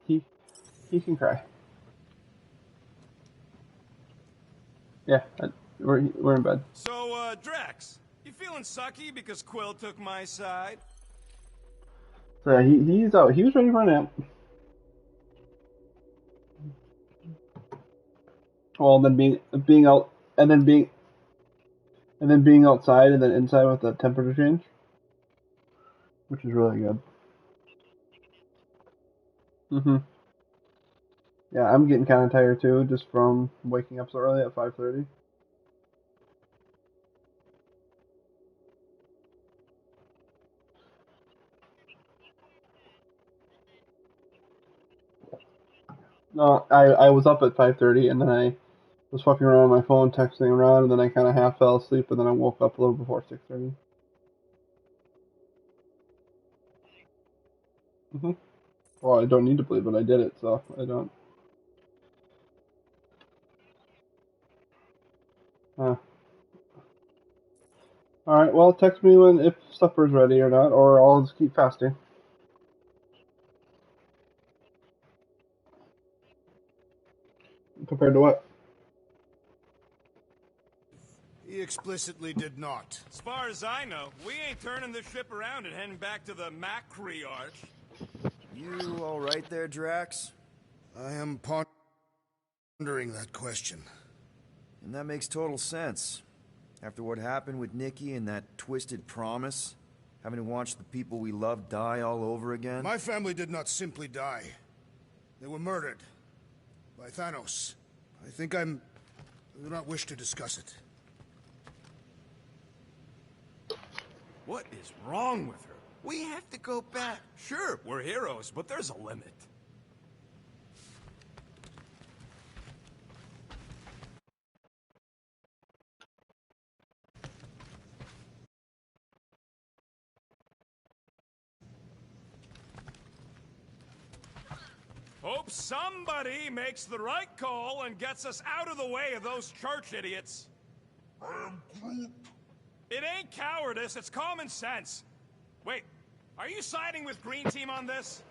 he he can cry. Yeah, we're in bed. So, Drax, you feeling sucky because Quill took my side? So yeah, he's out. He was ready for a nap. Well, then being out, and then being outside, and then inside with the temperature change, which is really good. Mhm. Yeah, I'm getting kind of tired too, just from waking up so early at 5:30. No, I was up at 5:30, and then I was fucking around on my phone, texting around, and then I kind of half fell asleep, and then I woke up a little before 6:30. Mhm. Well, I don't need to believe it. I did it, so I don't. Uh, all right. Well, text me when if supper's ready or not, or I'll just keep fasting. Compared to what? He explicitly did not. As far as I know, we ain't turning this ship around and heading back to the Macriarch. You all right there, Drax? I am pondering that question. And that makes total sense. After what happened with Nikki and that twisted promise, having to watch the people we love die all over again. My family did not simply die. They were murdered. By Thanos. I do not wish to discuss it. What is wrong with her? We have to go back. Sure, we're heroes, but there's a limit. Hope somebody makes the right call and gets us out of the way of those church idiots. I am Groot. It ain't cowardice, it's common sense. Wait, are you siding with Green Team on this?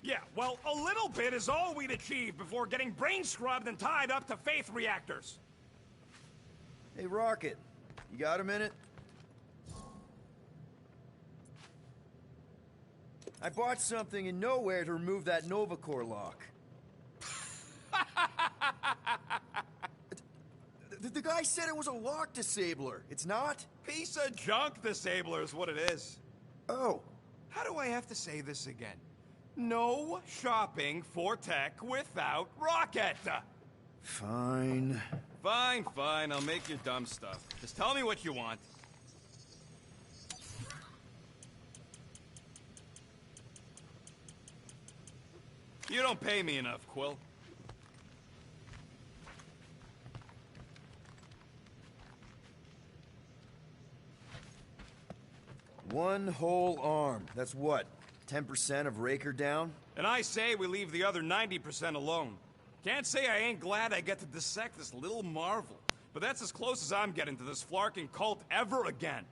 Yeah, well, a little bit is all we'd achieve before getting brain scrubbed and tied up to faith reactors. Hey, Rocket, you got a minute? I bought something in Nowhere to remove that Nova Corps lock. The guy said it was a lock disabler. It's not? Piece of junk disabler is what it is. Oh. How do I have to say this again? No shopping for tech without Rocket! Fine. Fine, fine, I'll make your dumb stuff. Just tell me what you want. You don't pay me enough, Quill. One whole arm. That's what? 10% of Raker down? And I say we leave the other 90% alone. Can't say I ain't glad I get to dissect this little marvel. But that's as close as I'm getting to this Flarkin cult ever again.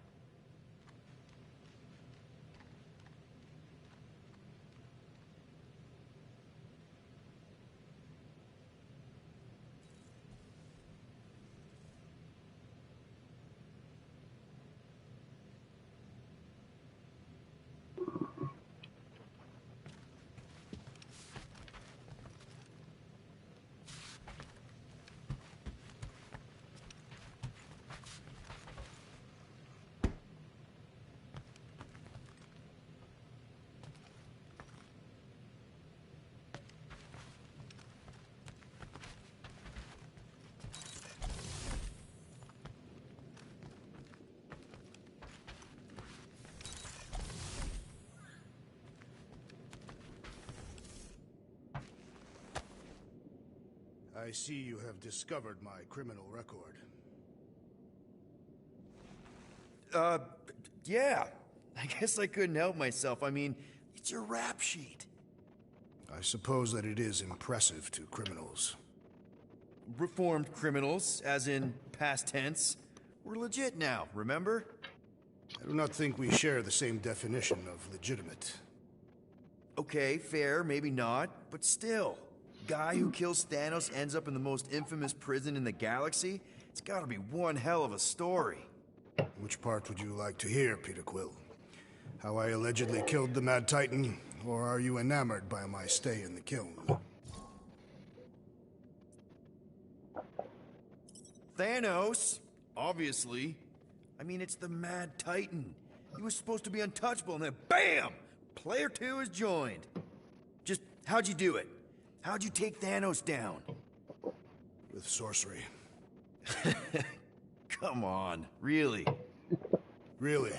I see you have discovered my criminal record. Yeah. I guess I couldn't help myself. I mean, it's your rap sheet. I suppose that it is impressive to criminals. Reformed criminals, as in past tense. We're legit now, remember? I do not think we share the same definition of legitimate. Okay, fair, maybe not, but still. Guy who kills Thanos ends up in the most infamous prison in the galaxy? It's gotta be one hell of a story. Which part would you like to hear, Peter Quill? How I allegedly killed the Mad Titan, or are you enamored by my stay in the kiln? Thanos? Obviously. I mean, it's the Mad Titan. He was supposed to be untouchable, and then BAM! Player 2 is joined. Just, how'd you do it? How'd you take Thanos down? With sorcery. Come on, really? Really.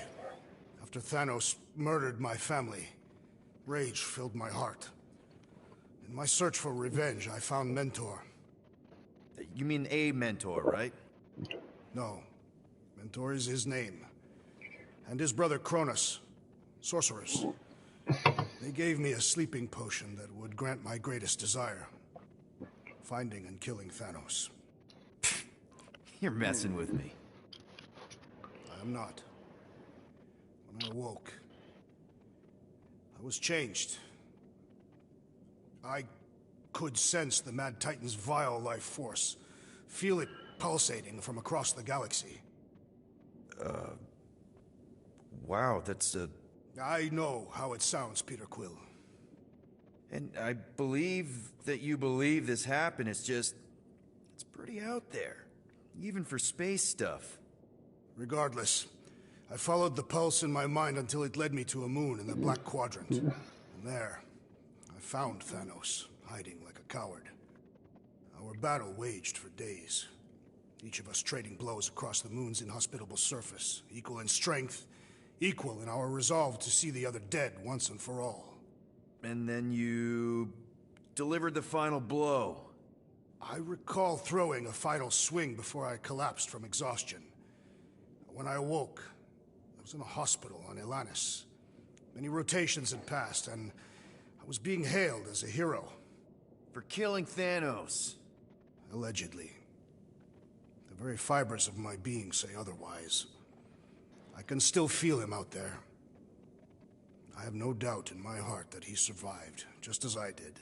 After Thanos murdered my family, rage filled my heart. In my search for revenge, I found Mentor. You mean a mentor, right? No. Mentor is his name. And his brother Cronus, sorcerers. They gave me a sleeping potion that would grant my greatest desire. Finding and killing Thanos. You're messing with me. I am not. When I awoke, I was changed. I could sense the Mad Titan's vile life force. Feel it pulsating from across the galaxy. Wow, that's I know how it sounds, Peter Quill. And I believe that you believe this happened. It's just... it's pretty out there. Even for space stuff. Regardless, I followed the pulse in my mind until it led me to a moon in the Black Quadrant. And there, I found Thanos, hiding like a coward. Our battle waged for days. Each of us trading blows across the moon's inhospitable surface, equal in strength, equal in our resolve to see the other dead once and for all. And then you... delivered the final blow. I recall throwing a final swing before I collapsed from exhaustion. When I awoke, I was in a hospital on Elanis. Many rotations had passed, and I was being hailed as a hero. For killing Thanos. Allegedly. The very fibers of my being say otherwise. I can still feel him out there. I have no doubt in my heart that he survived, just as I did.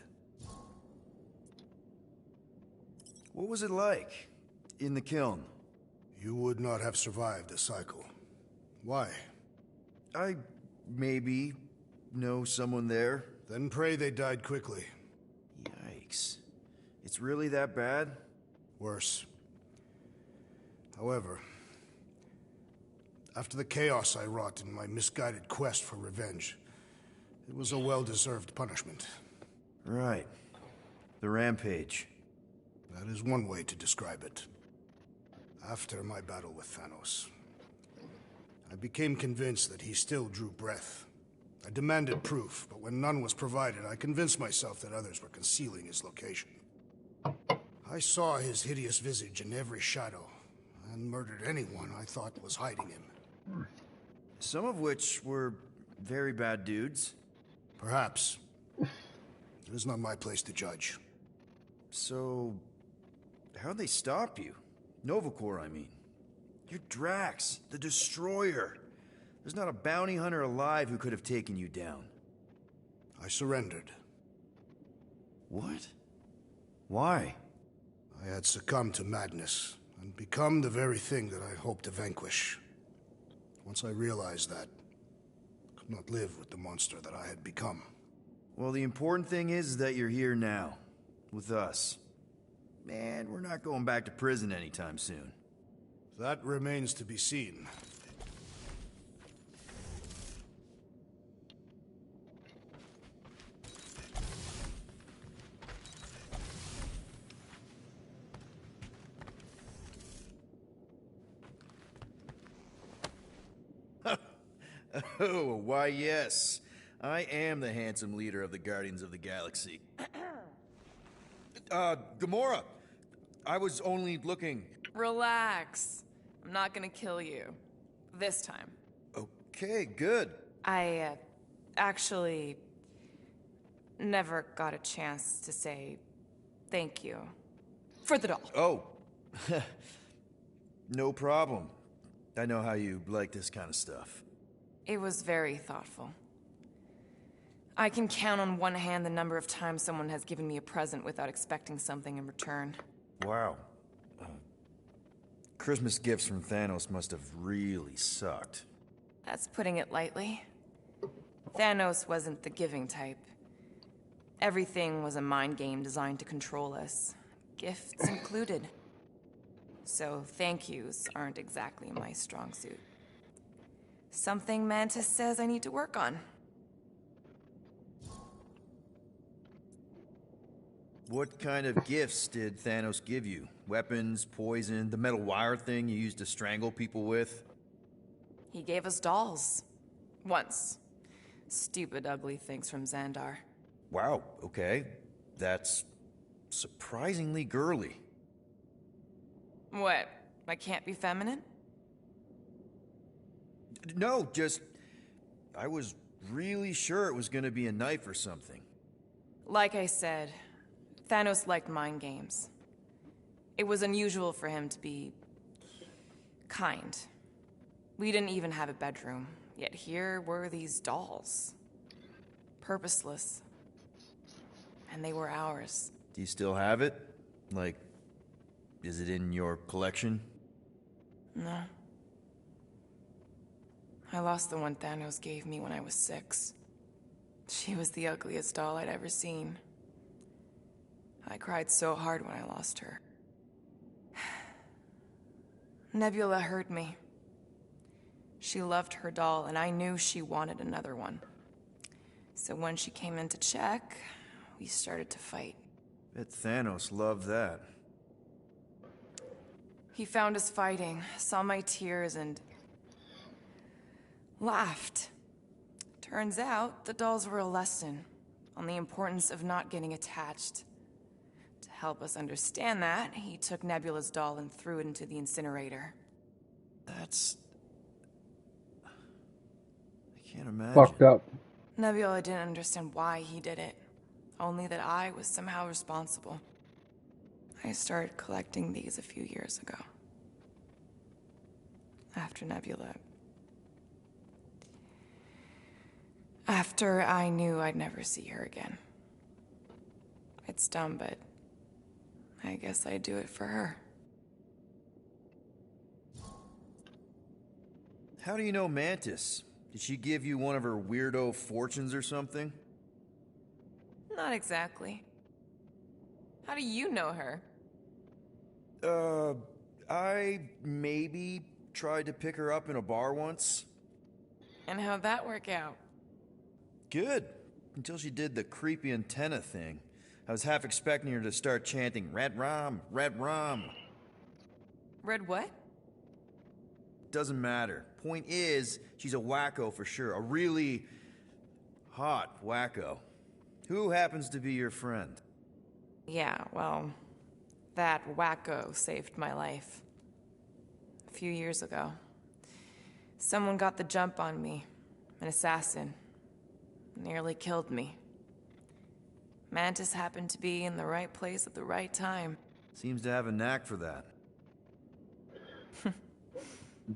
What was it like? In the kiln? You would not have survived the cycle. Why? I... maybe... know someone there. Then pray they died quickly. Yikes. It's really that bad? Worse. However, after the chaos I wrought in my misguided quest for revenge, it was a well-deserved punishment. Right. The rampage. That is one way to describe it. After my battle with Thanos, I became convinced that he still drew breath. I demanded proof, but when none was provided, I convinced myself that others were concealing his location. I saw his hideous visage in every shadow, and murdered anyone I thought was hiding him. Some of which were very bad dudes. Perhaps. It is not my place to judge. So... how'd they stop you? Nova Corps, I mean. You're Drax, the Destroyer. There's not a bounty hunter alive who could have taken you down. I surrendered. What? Why? I had succumbed to madness, and become the very thing that I hoped to vanquish. Once I realized that, I could not live with the monster that I had become. Well, the important thing is that you're here now. With us. Man, we're not going back to prison anytime soon. That remains to be seen. Oh, why yes. I am the handsome leader of the Guardians of the Galaxy. Gamora! I was only looking... Relax. I'm not gonna kill you. This time. Okay, good. I, actually... never got a chance to say thank you. For the doll. Oh. No problem. I know how you like this kind of stuff. It was very thoughtful. I can count on one hand the number of times someone has given me a present without expecting something in return. Wow. Christmas gifts from Thanos must have really sucked. That's putting it lightly. Thanos wasn't the giving type. Everything was a mind game designed to control us, gifts included. So thank yous aren't exactly my strong suit. Something Mantis says I need to work on. What kind of gifts did Thanos give you? Weapons, poison, the metal wire thing you used to strangle people with? He gave us dolls. Once. Stupid, ugly things from Xandar. Wow, okay. That's surprisingly girly. What? I can't be feminine? No, just... I was really sure it was gonna be a knife or something. Like I said, Thanos liked mind games. It was unusual for him to be kind. We didn't even have a bedroom, yet here were these dolls. Purposeless. And they were ours. Do you still have it? Like, is it in your collection? No. I lost the one Thanos gave me when I was 6. She was the ugliest doll I'd ever seen. I cried so hard when I lost her. Nebula hurt me. She loved her doll, and I knew she wanted another one. So when she came in to check, we started to fight. Bet Thanos loved that. He found us fighting, saw my tears, and laughed. Turns out, the dolls were a lesson on the importance of not getting attached. To help us understand that, he took Nebula's doll and threw it into the incinerator. That's... I can't imagine. Fucked up. Nebula didn't understand why he did it, only that I was somehow responsible. I started collecting these a few years ago. After Nebula. After I knew I'd never see her again. It's dumb, but I guess I'd do it for her. How do you know Mantis? Did she give you one of her weirdo fortunes or something? Not exactly. How do you know her? I maybe tried to pick her up in a bar once. And how'd that work out? Good. Until she did the creepy antenna thing. I was half expecting her to start chanting, Red Rum, Red Rum. Red what? Doesn't matter. Point is, she's a wacko for sure. A really hot wacko. Who happens to be your friend? Yeah, well, that wacko saved my life. A few years ago. Someone got the jump on me. An assassin. Nearly killed me. Mantis happened to be in the right place at the right time. Seems to have a knack for that.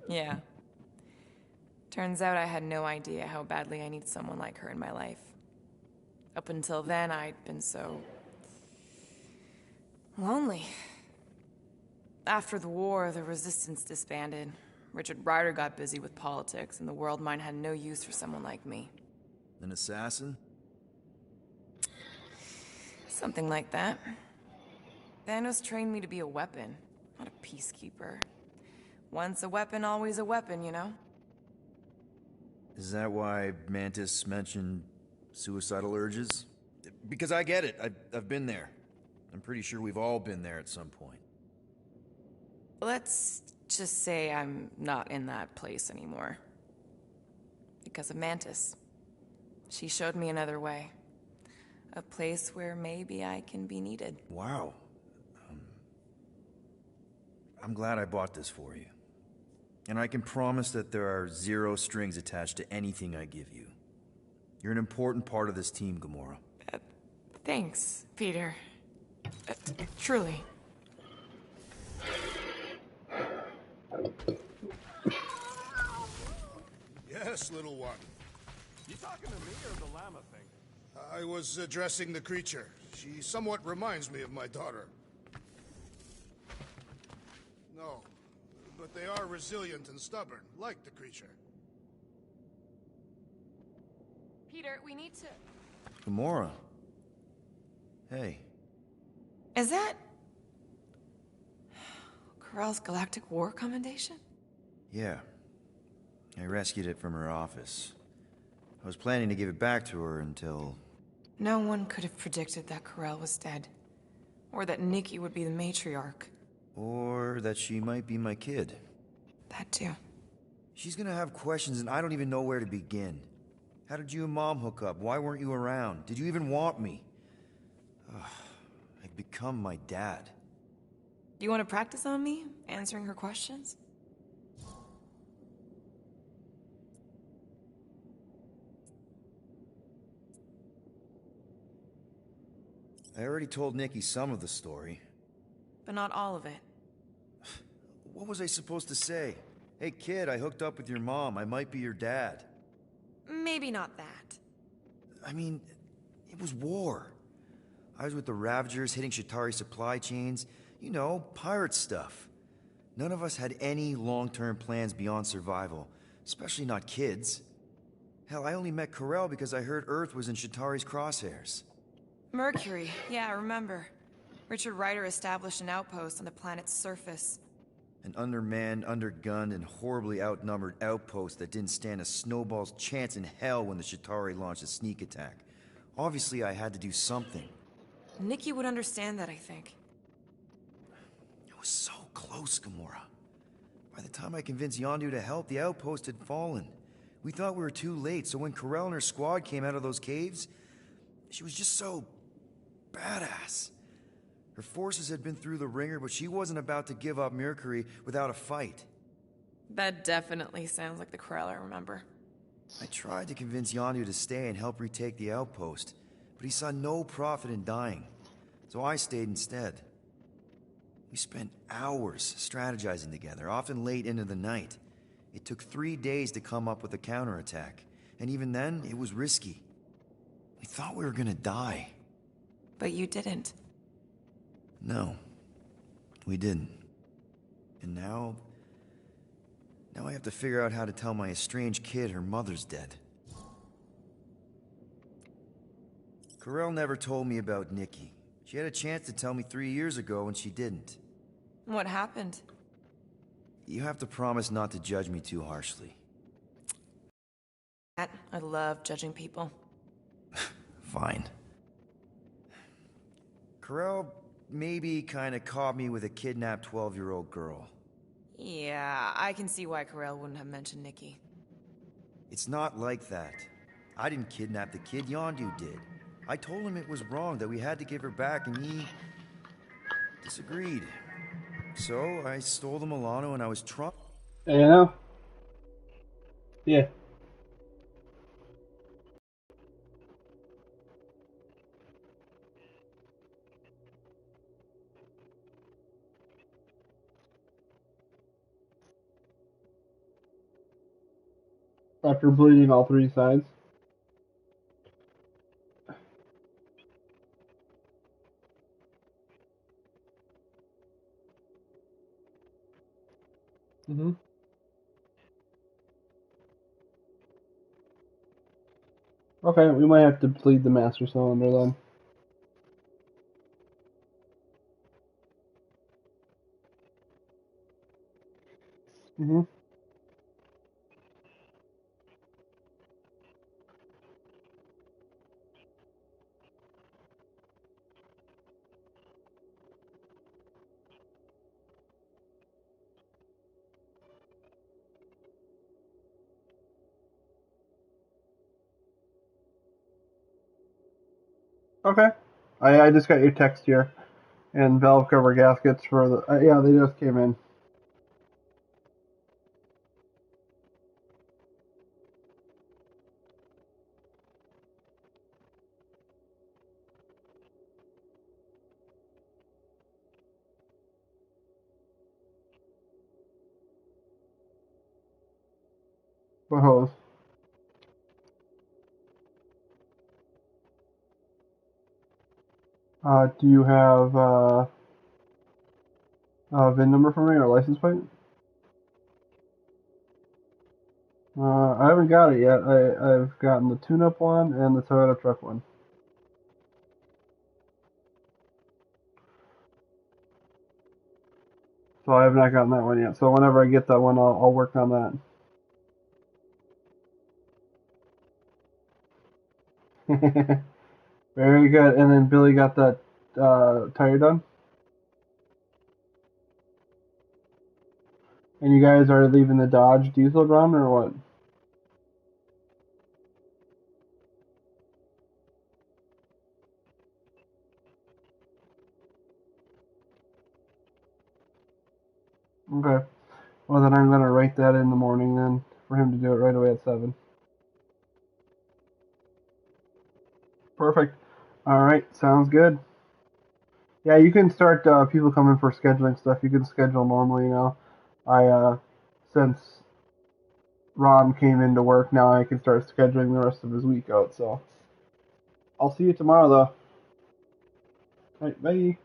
Yeah. Turns out I had no idea how badly I need someone like her in my life. Up until then, I'd been so... lonely. After the war, the Resistance disbanded. Richard Rider got busy with politics, and the World Mind had no use for someone like me. An assassin? Something like that. Thanos trained me to be a weapon, not a peacekeeper. Once a weapon, always a weapon, you know? Is that why Mantis mentioned suicidal urges? Because I get it. I've been there. I'm pretty sure we've all been there at some point. Let's just say I'm not in that place anymore. Because of Mantis. She showed me another way. A place where maybe I can be needed. Wow. I'm glad I bought this for you. And I can promise that there are zero strings attached to anything I give you. You're an important part of this team, Gamora. Thanks, Peter. Truly. Yes, little one. You talking to me or the llama thing? I was addressing the creature. She somewhat reminds me of my daughter. No, but they are resilient and stubborn, like the creature. Peter, we need to... Gamora. Hey. Is that... Corell's Galactic War Commendation? Yeah. I rescued it from her office. I was planning to give it back to her until... No one could have predicted that Corell was dead. Or that Nikki would be the matriarch. Or that she might be my kid. That too. She's gonna have questions and I don't even know where to begin. How did you and Mom hook up? Why weren't you around? Did you even want me? I've become my dad. Do you want to practice on me, answering her questions? I already told Nikki some of the story. But not all of it. What was I supposed to say? Hey kid, I hooked up with your mom. I might be your dad. Maybe not that. I mean, it was war. I was with the Ravagers hitting Chitauri supply chains. You know, pirate stuff. None of us had any long-term plans beyond survival. Especially not kids. Hell, I only met Corell because I heard Earth was in Chitauri's crosshairs. Mercury, yeah, I remember. Richard Ryder established an outpost on the planet's surface. An undermanned, undergunned, and horribly outnumbered outpost that didn't stand a snowball's chance in hell when the Chitauri launched a sneak attack. Obviously, I had to do something. Nikki would understand that, I think. It was so close, Gamora. By the time I convinced Yondu to help, the outpost had fallen. We thought we were too late, so when Corell and her squad came out of those caves, she was just so... badass. Her forces had been through the ringer, but she wasn't about to give up Mercury without a fight. That definitely sounds like the Corell I remember. I tried to convince Yondu to stay and help retake the outpost, but he saw no profit in dying, so I stayed instead. We spent hours strategizing together, often late into the night. It took 3 days to come up with a counterattack, and even then, it was risky. We thought we were gonna die. But you didn't. No, we didn't. And now I have to figure out how to tell my estranged kid her mother's dead. Corell never told me about Nikki. She had a chance to tell me 3 years ago and she didn't. What happened? You have to promise not to judge me too harshly. I love judging people. Fine. Corell maybe kinda caught me with a kidnapped 12-year-old girl. Yeah, I can see why Corell wouldn't have mentioned Nikki. It's not like that. I didn't kidnap the kid, Yondu did. I told him it was wrong, that we had to give her back, and he... disagreed. So, I stole the Milano and I was trying... You know? Yeah. After bleeding all three sides. Mm-hmm. Okay, we might have to bleed the Master Cylinder then. Mm-hmm. Okay. I just got your text here. And valve cover gaskets for the... yeah, they just came in. What hose? Do you have a VIN number for me or a license plate? I haven't got it yet. I've gotten the tune-up one and the Toyota truck one. So I have not gotten that one yet. So whenever I get that one, I'll work on that. Very good. And then Billy got that tire done. And you guys are leaving the Dodge diesel run or what? Okay. Well, then I'm gonna write that in the morning then for him to do it right away at 7. Perfect. All right. Sounds good. Yeah, you can start people coming for scheduling stuff. You can schedule normally now. Since Ron came into work, now I can start scheduling the rest of his week out. So I'll see you tomorrow, though. All right, bye.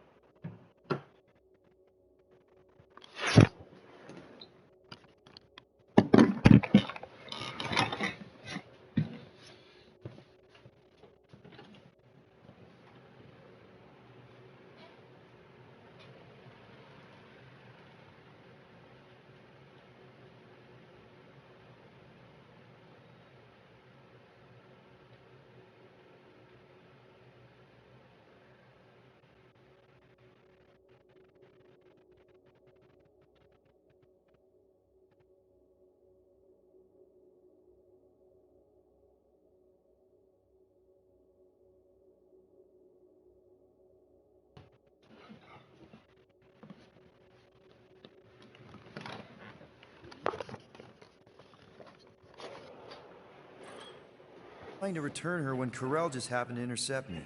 Trying to return her when Corell just happened to intercept me.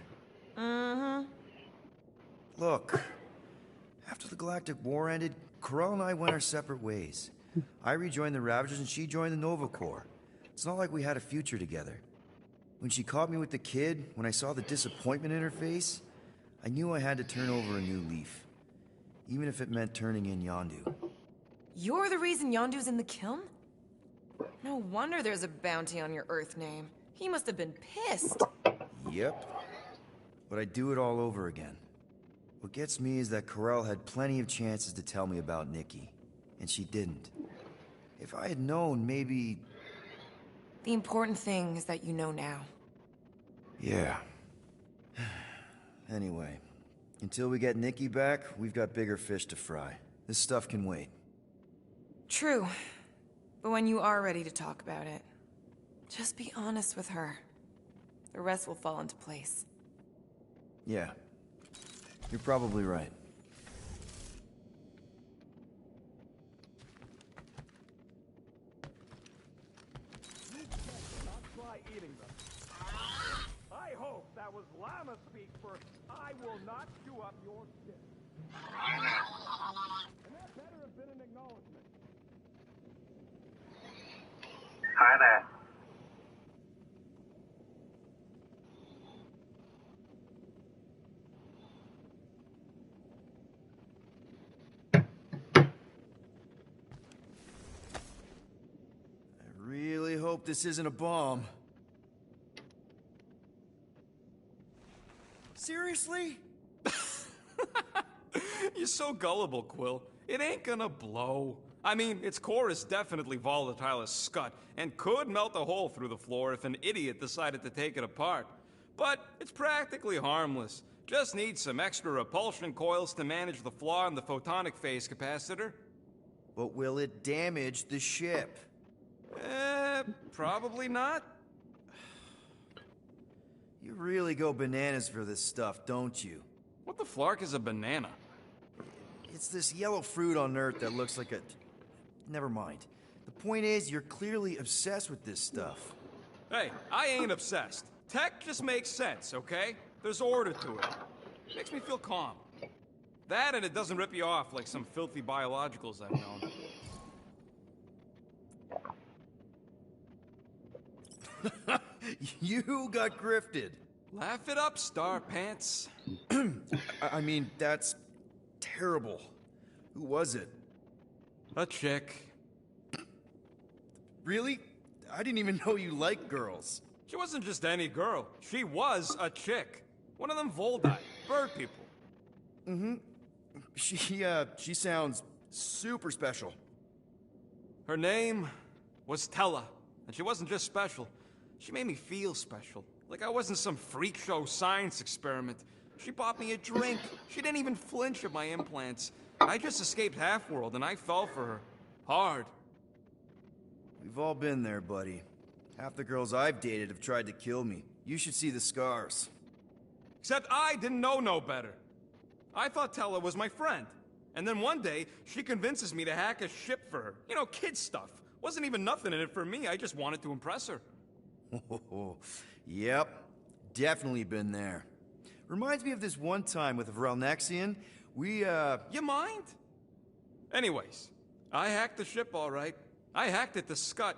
Mm-hmm. Look, after the Galactic War ended, Corell and I went our separate ways. I rejoined the Ravagers and she joined the Nova Corps. It's not like we had a future together. When she caught me with the kid, when I saw the disappointment in her face, I knew I had to turn over a new leaf. Even if it meant turning in Yondu. You're the reason Yondu's in the kiln? No wonder there's a bounty on your Earth name. He must have been pissed. Yep. But I'd do it all over again. What gets me is that Corell had plenty of chances to tell me about Nikki, and she didn't. If I had known, maybe... The important thing is that you know now. Yeah. Anyway, until we get Nikki back, we've got bigger fish to fry. This stuff can wait. True. But when you are ready to talk about it, just be honest with her. The rest will fall into place. Yeah. You're probably right. Try eating them. I hope that was llama speak for I will not chew up your shit. And that better have been an acknowledgement. Hi there. I really hope this isn't a bomb. Seriously? You're so gullible, Quill. It ain't gonna blow. I mean, its core is definitely volatile as scut, and could melt a hole through the floor if an idiot decided to take it apart. But it's practically harmless. Just needs some extra repulsion coils to manage the flaw in the photonic phase capacitor. But will it damage the ship? Probably not. You really go bananas for this stuff, don't you? What the flark is a banana? It's this yellow fruit on Earth that looks like a... Never mind. The point is, you're clearly obsessed with this stuff. Hey, I ain't obsessed. Tech just makes sense, okay? There's order to it. Makes me feel calm. That and it doesn't rip you off like some filthy biologicals I've known. You got grifted. Laugh it up, Star Pants. I mean, that's terrible. Who was it? A chick. Really? I didn't even know you liked girls. She wasn't just any girl. She was a chick. One of them Voldi, bird people. She sounds super special. Her name was Tella, and she wasn't just special. She made me feel special, like I wasn't some freak show science experiment. She bought me a drink. She didn't even flinch at my implants. I just escaped Half-World, and I fell for her. Hard. We've all been there, buddy. Half the girls I've dated have tried to kill me. You should see the scars. Except I didn't know no better. I thought Tella was my friend. And then one day, she convinces me to hack a ship for her. You know, kid stuff. Wasn't even nothing in it for me, I just wanted to impress her. Yep, definitely been there. Reminds me of this one time with Vrelnexian. You mind? Anyways, I hacked the ship all right. I hacked it to Scut.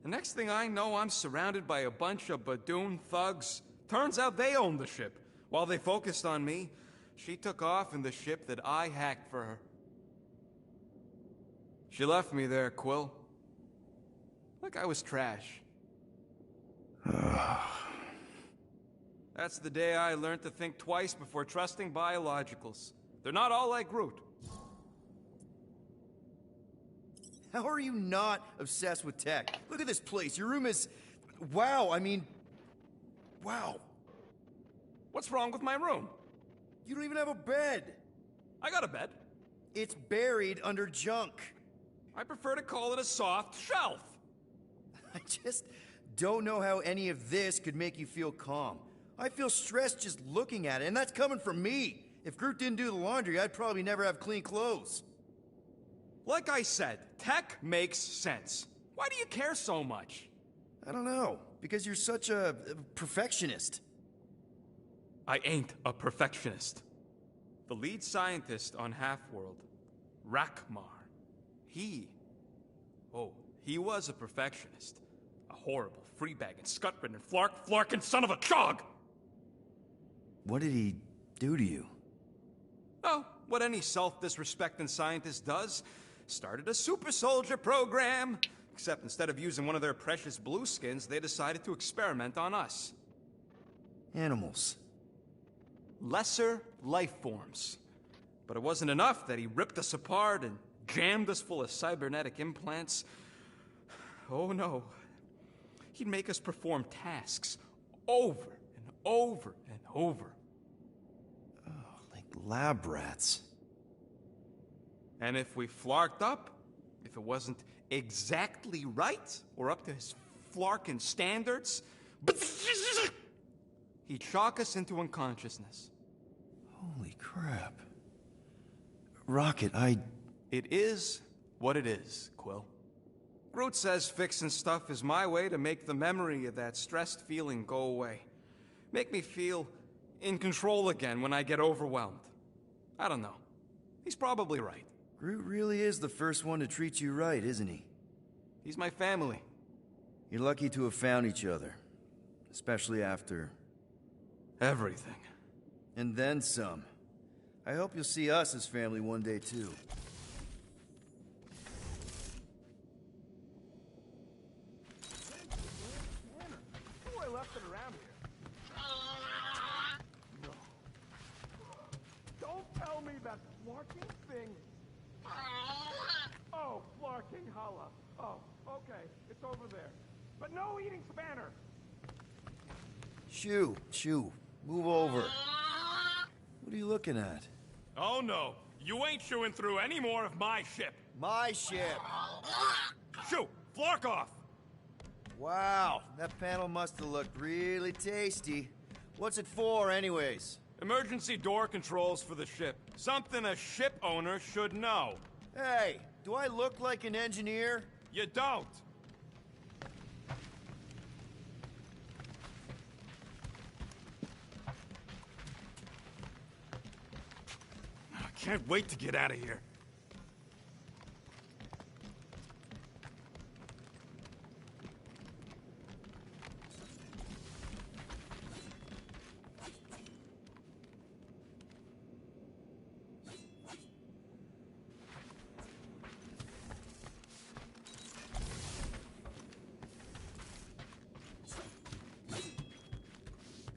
The next thing I know, I'm surrounded by a bunch of Badoon thugs. Turns out they owned the ship. While they focused on me, she took off in the ship that I hacked for her. She left me there, Quill. Like I was trash. That's the day I learned to think twice before trusting biologicals. They're not all like Groot. How are you not obsessed with tech? Look at this place. Your room is... Wow, I mean... Wow. What's wrong with my room? You don't even have a bed. I got a bed. It's buried under junk. I prefer to call it a soft shelf. I just don't know how any of this could make you feel calm. I feel stressed just looking at it, and that's coming from me. If Groot didn't do the laundry, I'd probably never have clean clothes. Like I said, tech makes sense. Why do you care so much? I don't know, because you're such a perfectionist. I ain't a perfectionist. The lead scientist on Half-World, Rakmar, he was a perfectionist. A horrible, free-bagging, scut-ridden, flarkin' son of a chog! What did he do to you? Oh, what any self-disrespecting scientist does. Started a super soldier program. Except instead of using one of their precious blueskins, they decided to experiment on us. Animals. Lesser life forms. But it wasn't enough that he ripped us apart and jammed us full of cybernetic implants. Oh no. He'd make us perform tasks over and over and over. Oh, like lab rats. And if we flarked up, if it wasn't exactly right or up to his flarkin' standards, he'd shock us into unconsciousness. Holy crap. Rocket, It is what it is, Quill. Groot says fixing stuff is my way to make the memory of that stressed feeling go away. Make me feel in control again when I get overwhelmed. I don't know. He's probably right. Groot really is the first one to treat you right, isn't he? He's my family. You're lucky to have found each other. Especially after... Everything. And then some. I hope you'll see us as family one day, too. I left it around here. No. Don't tell me that flarking thing... Oh, flarking holla. Oh, okay, it's over there. But no eating spanner! Shoo, move over. What are you looking at? Oh no, you ain't chewing through any more of my ship. My ship! Shoo, flark off! Wow, that panel must have looked really tasty. What's it for, anyways? Emergency door controls for the ship. Something a ship owner should know. Hey, do I look like an engineer? You don't. I can't wait to get out of here.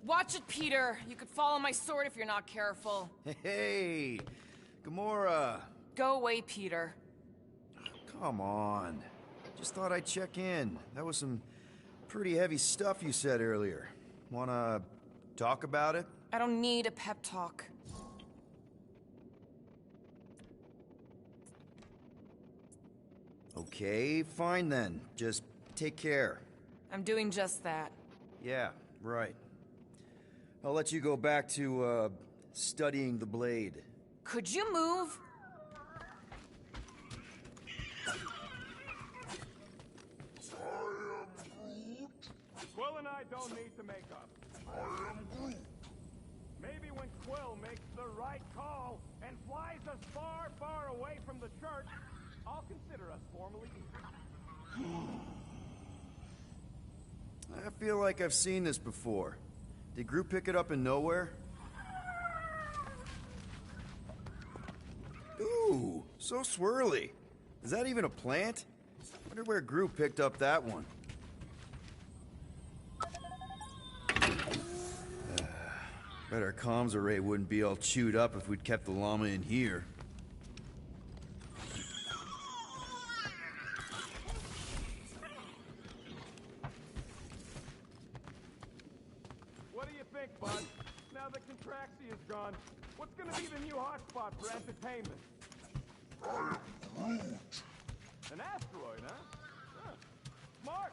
Watch it, Peter. You could fall on my sword if you're not careful. Hey, Gamora. Go away, Peter. Come on. Just thought I'd check in. That was some pretty heavy stuff you said earlier. Wanna talk about it? I don't need a pep talk. Okay, fine then. Just take care. I'm doing just that. Yeah, right. I'll let you go back to, studying the blade. Could you move? Quill and I don't need to make up. Maybe when Quill makes the right call and flies us far, far away from the church, I'll consider us formally equal. I feel like I've seen this before. Did Groot pick it up in nowhere? Ooh, so swirly. Is that even a plant? Wonder where Groot picked up that one. Bet our comms array wouldn't be all chewed up if we'd kept the llama in here. What do you think, bud? Now that Contraxi is gone, what's gonna be the new hotspot for entertainment? An asteroid, huh? Smart!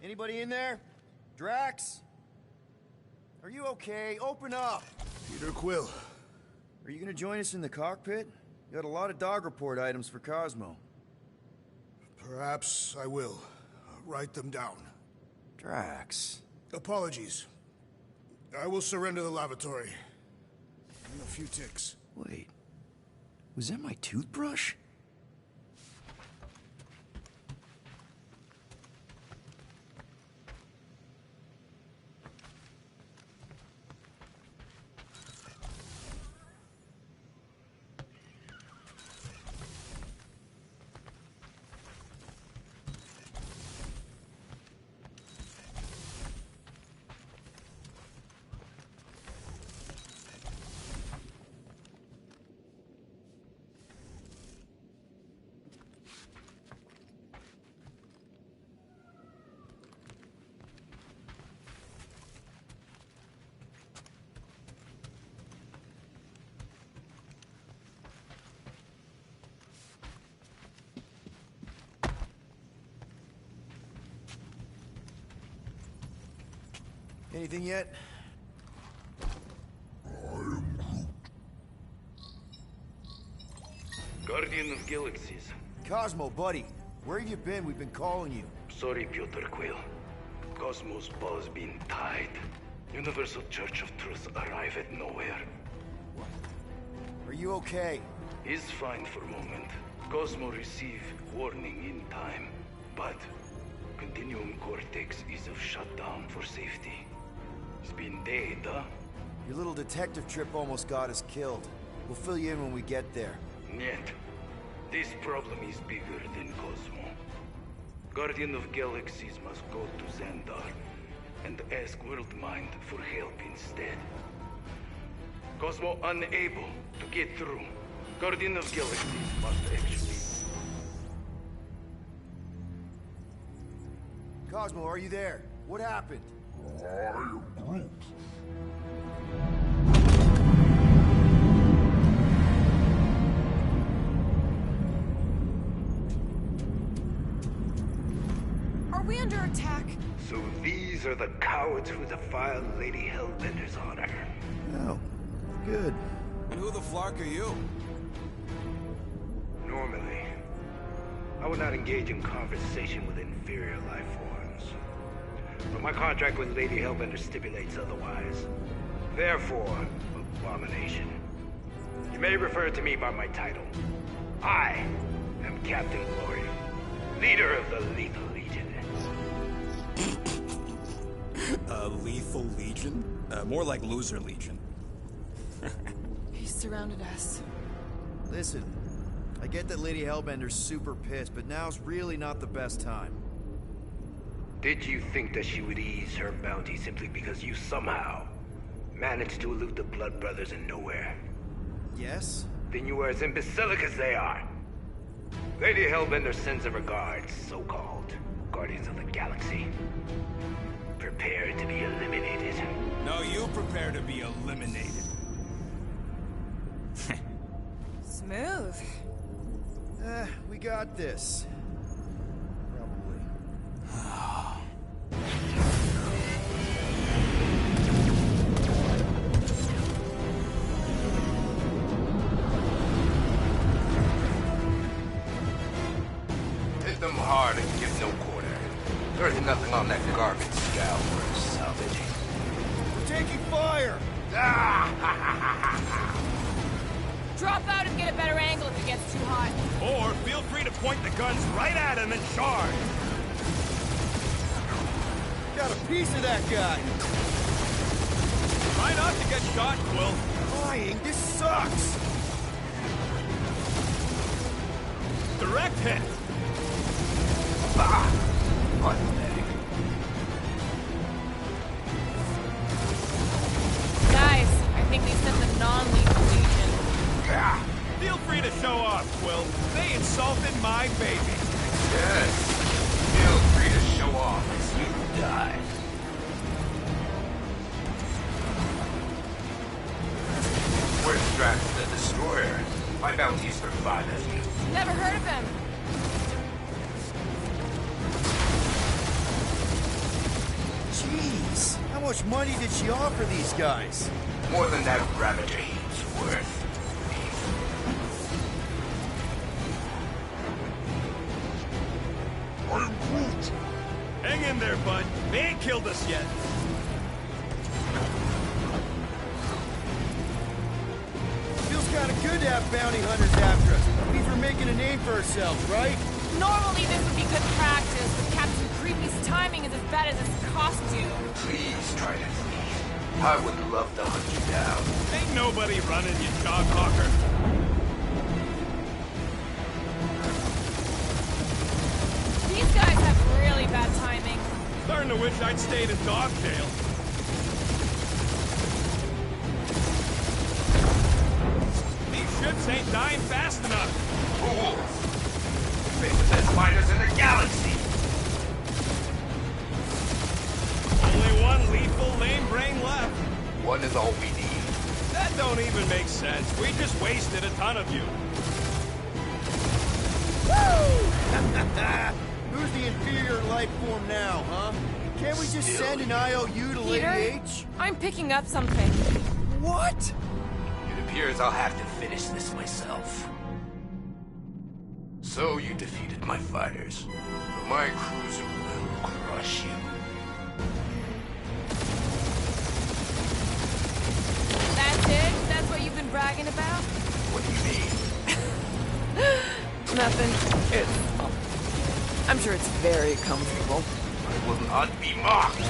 Anybody in there? Drax? Are you okay? Open up! Peter Quill. Are you gonna join us in the cockpit? You got a lot of dog report items for Cosmo. Perhaps I will. Write them down. Drax. Apologies. I will surrender the lavatory. In a few ticks. Wait. Was that my toothbrush? Anything yet? Guardian of Galaxies. Cosmo, buddy. Where have you been? We've been calling you. Sorry, Peter Quill. Cosmos ball's been tied. Universal Church of Truth arrive at nowhere. Are you okay? He's fine for a moment. Cosmo receive warning in time. But Continuum Cortex is of shutdown for safety. It's been dead, huh? Your little detective trip almost got us killed. We'll fill you in when we get there. Niet. This problem is bigger than Cosmo. Guardian of Galaxies must go to Xandar and ask Worldmind for help instead. Cosmo unable to get through. Guardian of Galaxies must actually... Cosmo, are you there? What happened? Are we under attack? So these are the cowards who defiled Lady Hellbender's honor. Oh, good. And who the flark are you? Normally, I would not engage in conversation with inferior life forms. But my contract with Lady Hellbender stipulates otherwise. Therefore, Abomination. You may refer to me by my title. I am Captain Glory, leader a lethal legion. Lethal Legion? More like Loser Legion. He surrounded us. Listen, I get that Lady Hellbender's super pissed, but now's really not the best time. Did you think that she would ease her bounty simply because you somehow managed to elude the Blood Brothers in nowhere? Yes? Then you were as imbecilic as they are. Lady Hellbender sends her regards, so-called Guardians of the Galaxy. Prepare to be eliminated. No, you prepare to be eliminated. Smooth. We got this. Probably. Hit them hard and give no quarter. There's nothing on that garbage scow worth salvaging. We're taking fire! Drop out and get a better angle if it gets too hot. Or feel free to point the guns right at him and charge. Got a piece of that guy! Try not to get shot, Quill. Flying, this sucks! Direct hit. Pathetic. Guys, I think they sent the non-lethal legion. Feel free to show off, Quill. They insulted my baby. Yes. Feel free to show off as you die. Where's Drax the Destroyer? My bounty's for 5 of you. Never heard of him. Jeez, how much money did she offer these guys? More than that Ravager heap's worth. Hang in there, bud. They ain't killed us yet. Feels kind of good to have bounty hunters after us. Means we're making a name for ourselves, right? Normally this would be good practice, but Captain Creepy's timing is as bad as his costume. Please try to flee. I would love to hunt you down. Ain't nobody running, you dog hawker. These guys have really bad timing. Starting to wish I'd stayed in dog jail. These ships ain't dying fast enough. Fools! Best fighters in the galaxy! Only one lethal lame brain left. One is all we need. That don't even make sense. We just wasted a ton of you. Who's the inferior life form now, huh? Can't we just send an IOU to Lady Peter, H? I'm picking up something. What? It appears I'll have to finish this myself. So you defeated my fighters, but my cruiser will crush you. That's it? That's what you've been bragging about? What do you mean? Nothing. I'm sure it's very comfortable. I will not be mocked!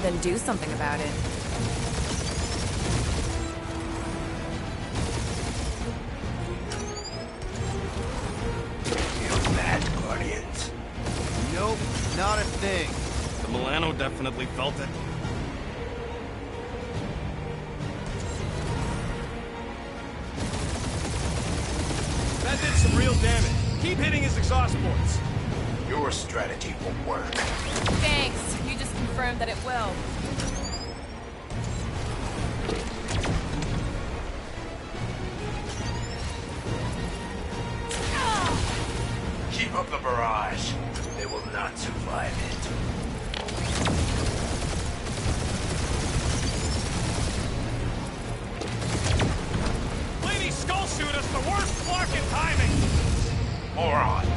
Then do something about it. You mad Guardians. Nope, not a thing. The Milano definitely felt it. That did some real damage. Keep hitting his exhaust ports. Your strategy won't work. Thanks. You just confirmed that it will. Keep up the barrage. They will not survive it. Lady Skull shoot us the worst flocking timing. Morons.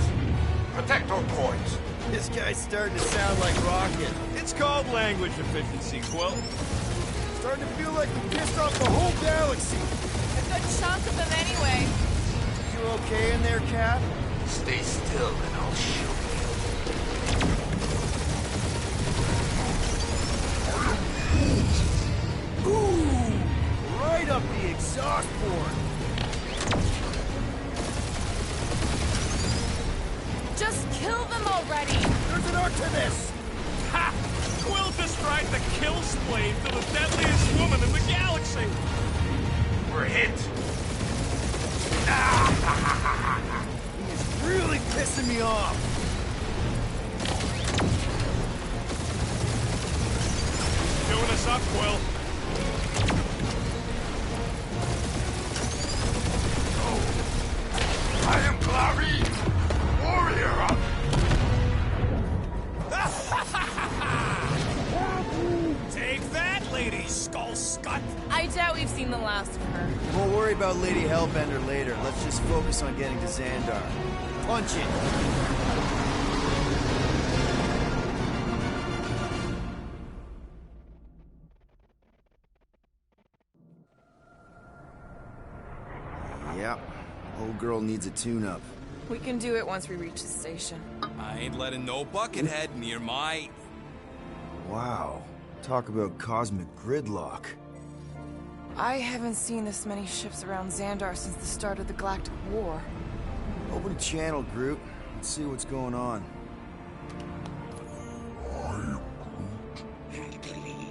Protect our ports. This guy's starting to sound like Rocket. It's called language efficiency, Quill. Starting to feel like we pissed off the whole galaxy. A good chunk of them anyway. You okay in there, Cap? Stay still and I'll show you. them already! There's an art to this! Ha! Quill described the kill spleen to the deadliest woman in the galaxy! We're hit! He's really pissing me off! Doing us up, Quill. I am Clary, warrior of... Take that, Lady Skull Scut! I doubt we've seen the last of her. We'll worry about Lady Hellbender later. Let's just focus on getting to Xandar. Punch it! Yep. Old girl needs a tune-up. We can do it once we reach the station. I ain't letting no buckethead near my... Wow. Talk about cosmic gridlock. I haven't seen this many ships around Xandar since the start of the Galactic War. Open a channel, Groot. Let's see what's going on. Have to leave.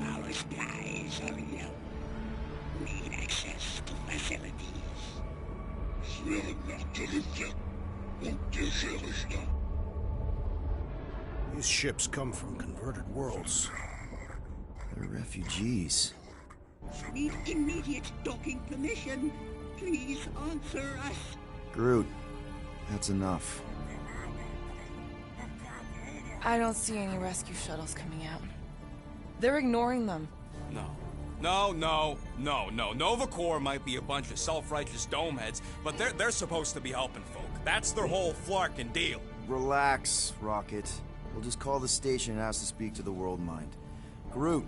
Our skies are yellow. Need access to facilities. These ships come from converted worlds. They're refugees. Need immediate docking permission. Please answer us. Groot, that's enough. I don't see any rescue shuttles coming out. They're ignoring them. No. Nova Corps might be a bunch of self-righteous domeheads, but they're supposed to be helping folk. That's their whole flarkin' deal. Relax, Rocket. We'll just call the station and ask to speak to the World Mind. Groot.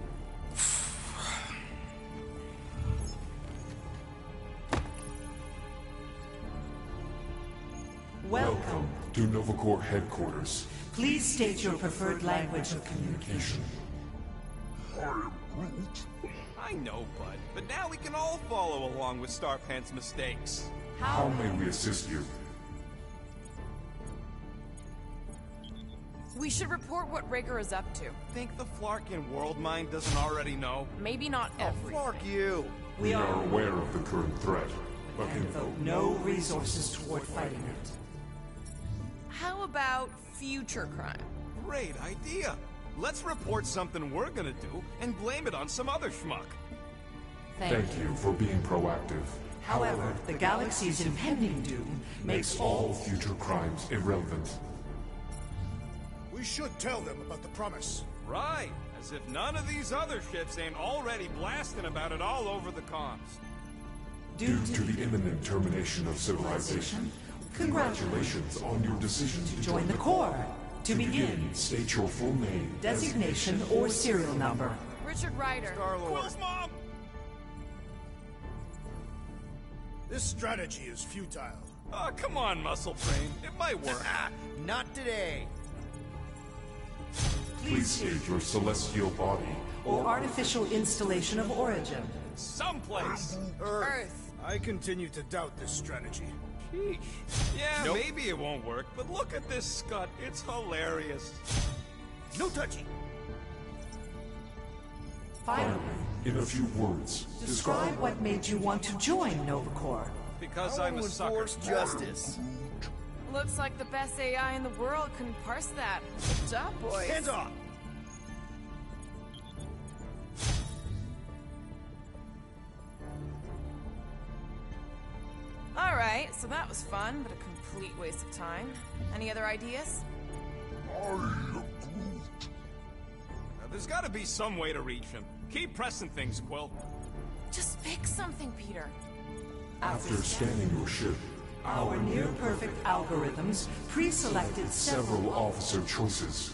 Welcome to Nova Corps headquarters. Please state your preferred language of communication. I know, bud, but now we can all follow along with Starpant's mistakes. How may we assist you? We should report what Rager is up to. Think the Flarkin World Mind doesn't already know? Maybe not everything. Flark you! We are aware of the current threat, but can devote no resources toward fighting it. How about future crime? Great idea. Let's report something we're gonna do and blame it on some other schmuck. Thank you for being proactive. However, the galaxy's impending doom makes all future crimes irrelevant. We should tell them about the promise. Right, as if none of these other ships ain't already blasting about it all over the comms. Due to the imminent termination of civilization, congratulations on your decision to join the Corps. To begin, state your full name, designation, or serial number. Richard Ryder. Quill's mom! This strategy is futile. Oh, come on, Muscle Brain. It might work. Not today. Please state your celestial body or artificial installation of origin. Someplace. Earth. I continue to doubt this strategy. Sheesh. Yeah, maybe it won't work, but look at this scut. It's hilarious. No touching. Finally, in a few words, describe what made you want to join Nova Corps. Because I'm a sucker. Enforce justice. Looks like the best AI in the world couldn't parse that. Good job, boys. Hands off! Alright, so that was fun, but a complete waste of time. Any other ideas? Now, there's gotta be some way to reach him. Keep pressing things, Quill. Just pick something, Peter. After scanning your ship, our near-perfect algorithms pre-selected several officer choices.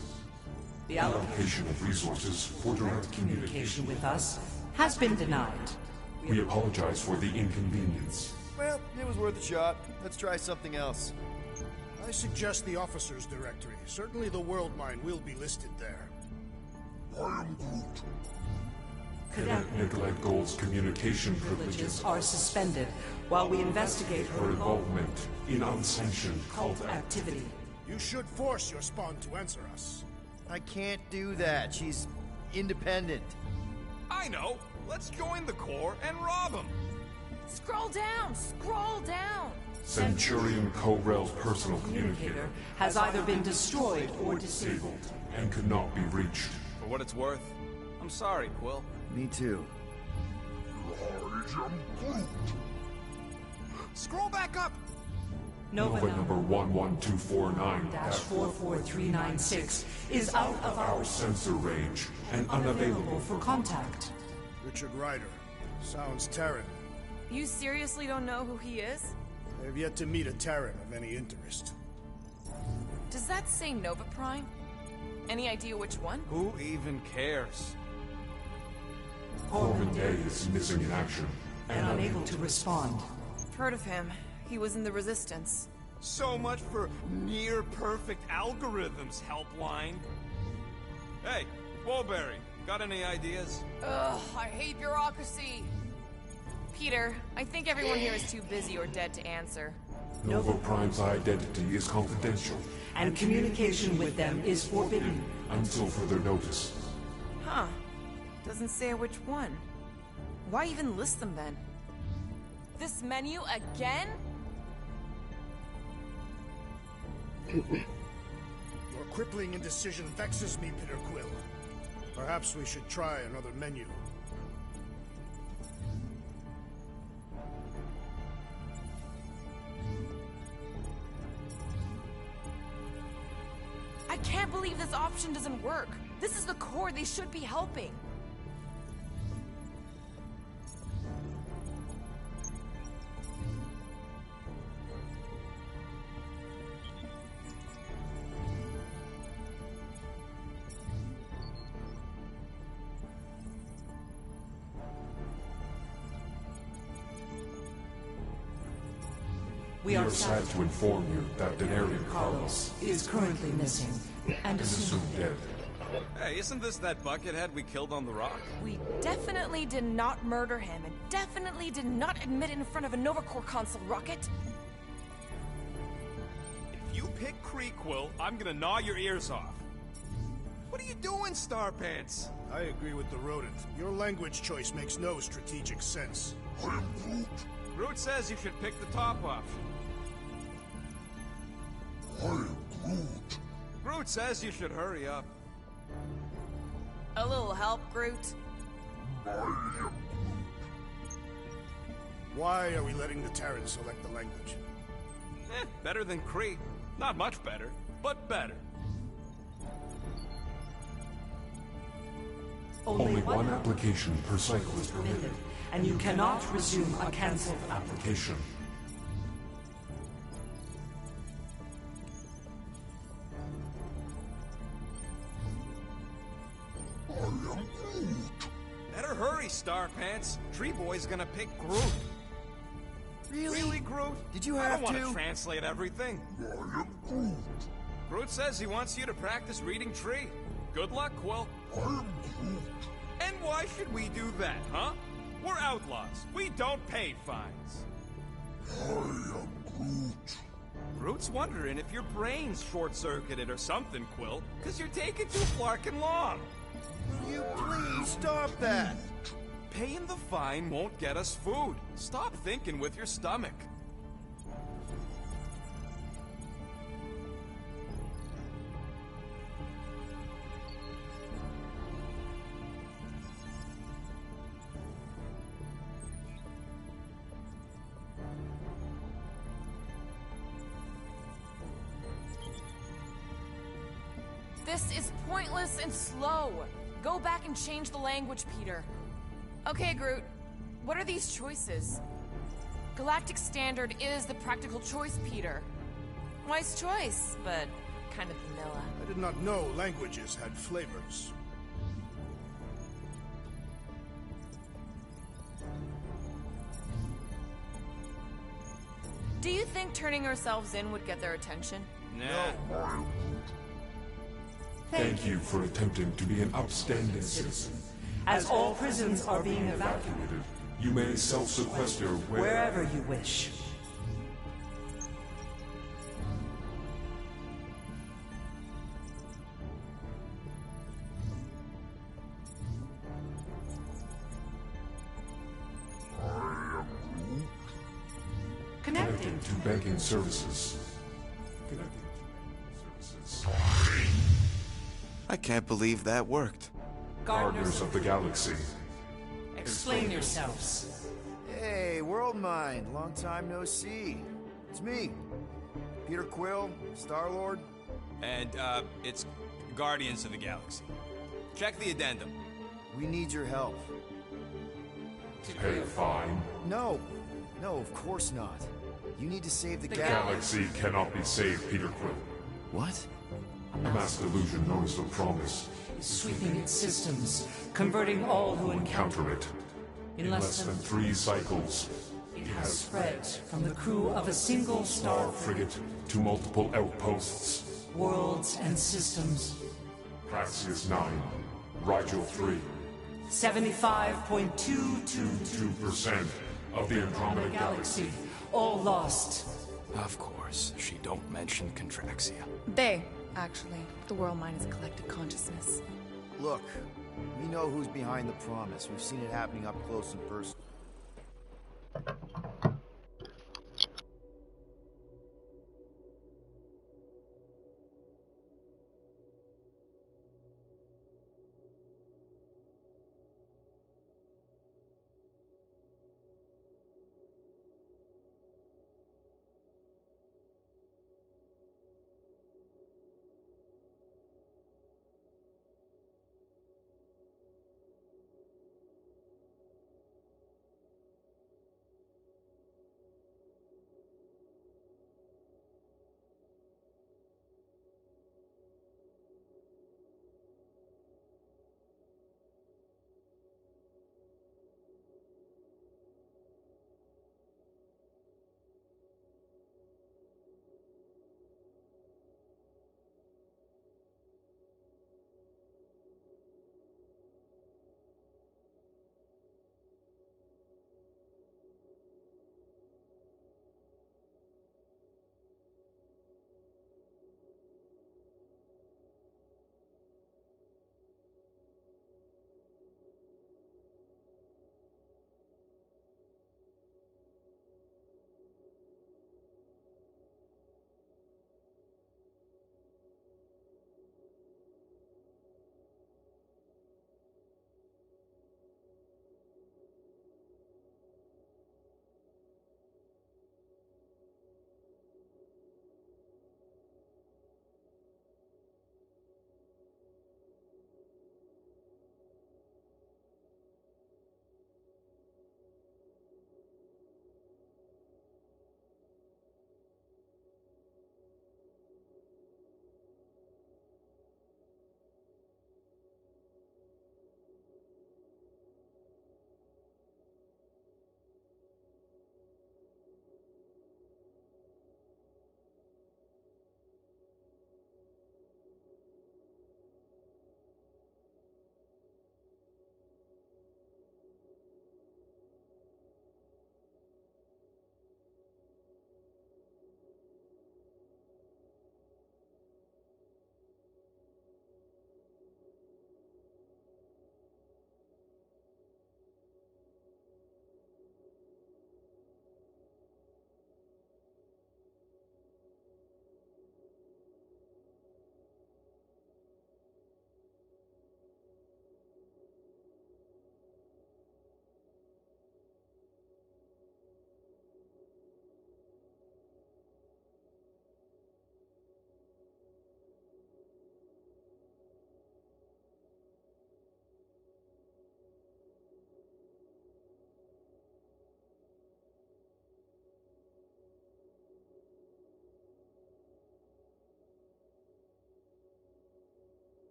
The allocation of resources for direct communication with us has been denied. We apologize for the inconvenience. Well, it was worth a shot. Let's try something else. I suggest the officers' directory. Certainly the World Mind will be listed there. I am Groot. Cadet Nicolette Gold's communication privileges are suspended while we investigate her involvement in unsanctioned cult activity. You should force your spawn to answer us. I can't do that. She's independent. I know. Let's join the Corps and rob them. Scroll down! Scroll down! Centurion Ko-Rel's personal communicator has either been destroyed or disabled and could not be reached. For what it's worth, I'm sorry, Quill. Me too. Scroll back up! Nova number 11249-44396 is out of our sensor range and unavailable for contact. Richard Ryder. Sounds Terran. You seriously don't know who he is? I have yet to meet a Terran of any interest. Does that say Nova Prime? Any idea which one? Who even cares? Corbin Day is missing in action and unable to respond. Heard of him. He was in the Resistance. So much for near-perfect algorithms, Helpline. Hey, Woolberry, got any ideas? Ugh, I hate bureaucracy. Peter, I think everyone here is too busy or dead to answer. Nova Prime's identity is confidential, and communication with them is forbidden until further notice. Huh. Doesn't say which one. Why even list them then? This menu again? Your crippling indecision vexes me, Peter Quill. Perhaps we should try another menu. I can't believe this option doesn't work. This is the Corps. They should be helping. We are sad to inform you that Denarian Carlos is currently missing and assumed dead. Hey, isn't this that buckethead we killed on the rock? We definitely did not murder him, and definitely did not admit it in front of a Nova Corps console, Rocket. If you pick Kree, Quill, I'm gonna gnaw your ears off. What are you doing, Starpants? I agree with the rodent. Your language choice makes no strategic sense. I am Groot. Groot says you should pick the top option. I am Groot. Groot says you should hurry up. A little help, Groot? I am Groot. Why are we letting the Terrans select the language? Better than Kree. Not much better, but better. Only one application per cycle is permitted, and you cannot resume a cancelled application. Better hurry, Starpants. Tree Boy's gonna pick Groot. Really, Groot? Did you I have don't to? want to translate everything. I am Groot. Groot says he wants you to practice reading Tree. Good luck, Quill. I am Groot. And why should we do that, huh? We're outlaws. We don't pay fines. I am Groot. Groot's wondering if your brain's short-circuited or something, Quill, because you're taking too flarkin' long. Will you please stop that? Paying the fine won't get us food. Stop thinking with your stomach. This is pointless and slow. Go back and change the language, Peter. Okay, Groot. What are these choices? Galactic Standard is the practical choice, Peter. Wise choice, but kind of vanilla. I did not know languages had flavors. Do you think turning ourselves in would get their attention? Nah. Thank you for attempting to be an upstanding citizen. As all prisons are being evacuated, you may self-sequester wherever you wish. Connecting to banking services. I can't believe that worked. Gardeners of the Galaxy. Explain yourselves. Hey, World Mind, long time no see. It's me, Peter Quill, Star-Lord. And, it's Guardians of the Galaxy. Check the addendum. We need your help. Pay a fine. No, of course not. You need to save the The galaxy cannot be saved, Peter Quill. What? A mass delusion known as the Promise. Sweeping its systems, converting all who encounter it. In less than 3 cycles, it has spread from the crew of a single star frigate to multiple outposts. Worlds and systems. Praxis 9, Rigel 3. 75.222% of the Andromeda Galaxy. All lost. Of course, she don't mention Contraxia. They, actually. The World Mind is a collective consciousness. Look, we know who's behind the Promise. We've seen it happening up close and personal.